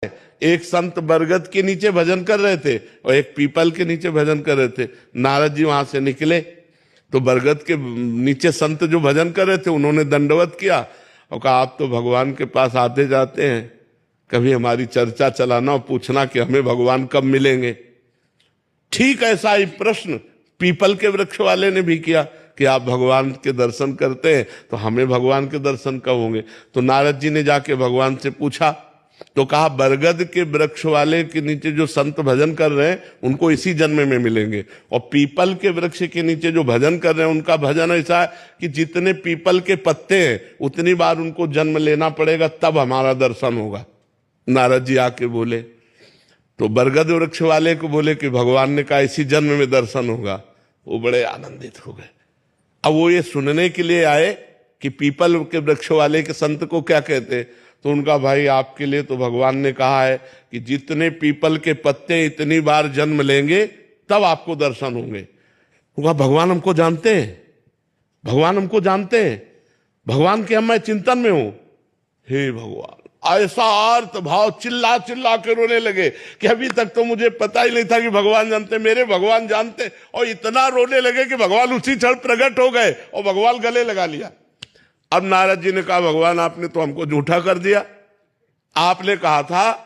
एक संत बरगद के नीचे भजन कर रहे थे और एक पीपल के नीचे भजन कर रहे थे। नारद जी वहां से निकले तो बरगद के नीचे संत जो भजन कर रहे थे उन्होंने दंडवत किया और कहा, आप तो भगवान के पास आते जाते हैं, कभी हमारी चर्चा चलाना और पूछना कि हमें भगवान कब मिलेंगे। ठीक ऐसा ही प्रश्न पीपल के वृक्ष वाले ने भी किया कि आप भगवान के दर्शन करते हैं तो हमें भगवान के दर्शन कब होंगे। तो नारद जी ने जाके भगवान से पूछा तो कहा, बरगद के वृक्ष वाले के नीचे जो संत भजन कर रहे हैं उनको इसी जन्म में मिलेंगे, और पीपल के वृक्ष के नीचे जो भजन कर रहे हैं उनका भजन ऐसा है कि जितने पीपल के पत्ते हैं उतनी बार उनको जन्म लेना पड़ेगा, तब हमारा दर्शन होगा। नारद जी आके बोले तो बरगद वृक्ष वाले को बोले कि भगवान ने कहा इसी जन्म में दर्शन होगा। वो बड़े आनंदित हो गए। अब वो ये सुनने के लिए आए कि पीपल के वृक्ष वाले के संत को क्या कहते। तो उनका, भाई आपके लिए तो भगवान ने कहा है कि जितने पीपल के पत्ते इतनी बार जन्म लेंगे तब आपको दर्शन होंगे। उनका, भगवान हमको जानते हैं, भगवान हमको जानते हैं, भगवान के हम मैं चिंतन में हूं। हे भगवान, ऐसा अर्थ भाव चिल्ला चिल्ला के रोने लगे कि अभी तक तो मुझे पता ही नहीं था कि भगवान जानते, मेरे भगवान जानते। और इतना रोने लगे कि भगवान उसी क्षण प्रकट हो गए और भगवान गले लगा लिया। अब नारद जी ने कहा, भगवान आपने तो हमको झूठा कर दिया, आपने कहा था